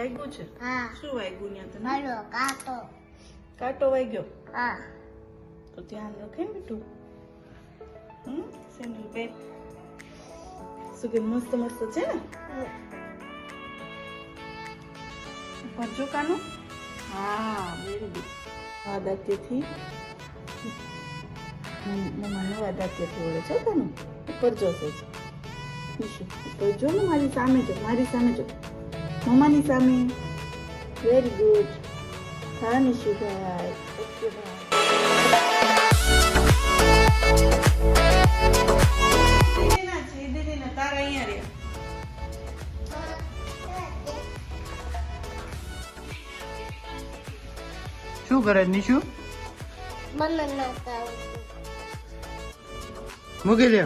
વાગ્યું છે? હા. શું વાગ્યું ન્યા તને? મારો કાકો. કાંટો વાગ્યો? હા. તો ધ્યાન રાખે ને બેટું. સેન્ડલ પહેર. શું કે મસ્ત મસ્ત છે ને? ઉપર જો કાનું. હા, વેરી ગુડ. આ દાંતેથી મમ્માને આ દાંતેથી ઓળે છે કાનું. ઉપર જોશે છે. નિશુ ઉપર જો ને, મારી સામે જો, મારી સામે જો, મમ્માની સામે. Very good. હા નિશુભાઈ. ઓકે ભાઈ. તારા અહીંયા રે. શું કરે નિશુ? મને નતા મૂકી દે.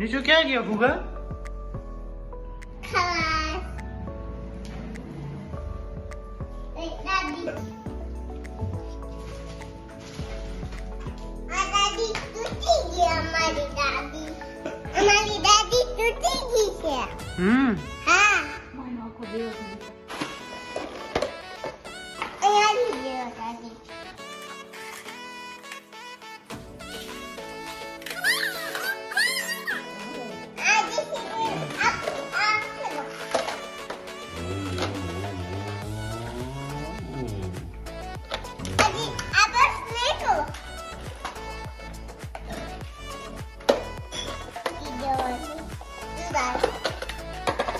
निशु क्या किया फूगा? ખાસ. દાદી. આ દાદી તૂટી ગઈ અમારી દાદી. અમારી દાદી તૂટી ગઈ છે. હા. માનો આખો દિવસ અહીંયા ગયો દાદી.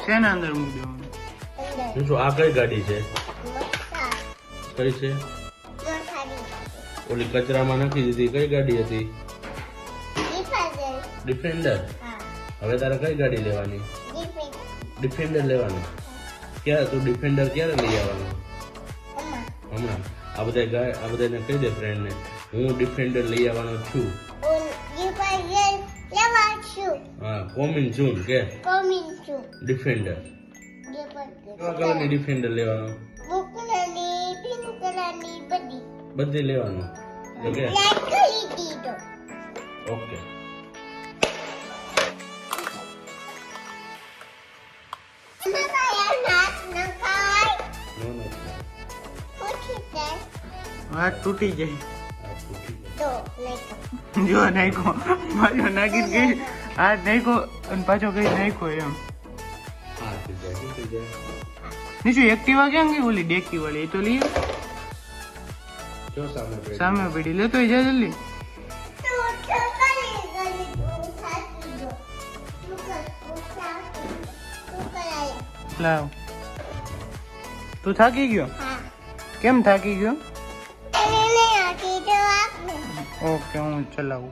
શેના અંદર મૂકી દેવાનું? નિશુ આ કઈ ગાડી છે? કઈ છે? ઓલી કચરામાં નાખી દીધી કઈ ગાડી હતી? ડિફેન્ડર. હવે તારે કઈ ગાડી લેવાની? ડિફેન્ડર લેવાની. ક્યારે તું ડિફેન્ડર ક્યારે લઈ આવવાનું? હમણાં. આ બધાને કહી દે ફ્રેન્ડ ને હું ડિફેન્ડર લઈ આવવાનો છું. હા, કોમિંગ સૂન કે ડિફેન્ડર. કેવા કલરની ડિફેન્ડર લેવાનો? બધી લેવાનું. ઓકે. ઓકે. હાથ તૂટી જાય. જો નાખો પાછો નાખી ગઈ. હાથ નાખો અને પાછો કઈ નાખો એમ. નિશુ એક્ટિવા ક્યાં ગઈ? ઓલી ડેકી વાળી એ તો લઈ સામે પડી. લેતો જા જલ્દી. લાવ. તું થાકી ગયો? કેમ થાકી ગયો? ઓકે હું ચલાવું.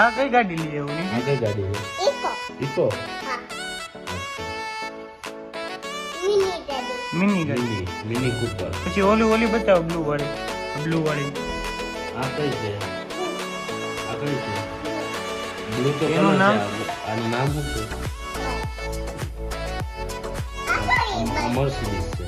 આ કઈ ગાડી લઈ આવું? આ કઈ ગાડી છે? ઇકો. મિની ગાડી. Mini Cooper. પછી ઓલી બતાવો બ્લુ વાળી. આ કઈ છે? આ કઈ છે? બ્લુ તો એનું નામ? આનું નામ શું છે? મર્સિડીઝ છે.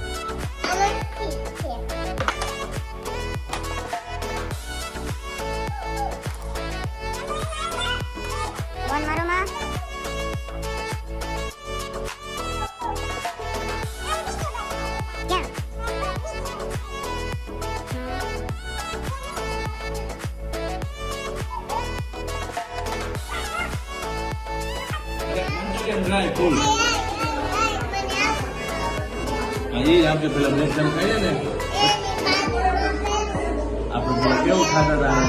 ફૂલ અહીં આપણે પેલા બ્રેકડાઉન ખાઈએ ને આપણે પેલા કેવું ખાતા હતા?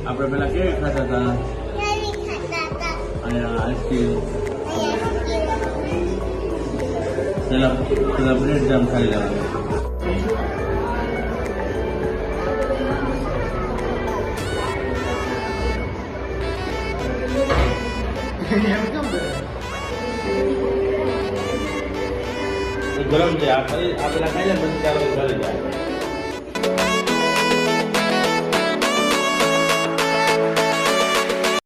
આપણે પેલા કેવી ખાતા હતા? અને આઈસ્ક્રીમ પેલા બ્રેડ જામ ખાઈ લેવાનું. એમ કેમ કરે? ગરમ છે આ પેલા ખાઈ લે પછી ચાલો ઘરે જાય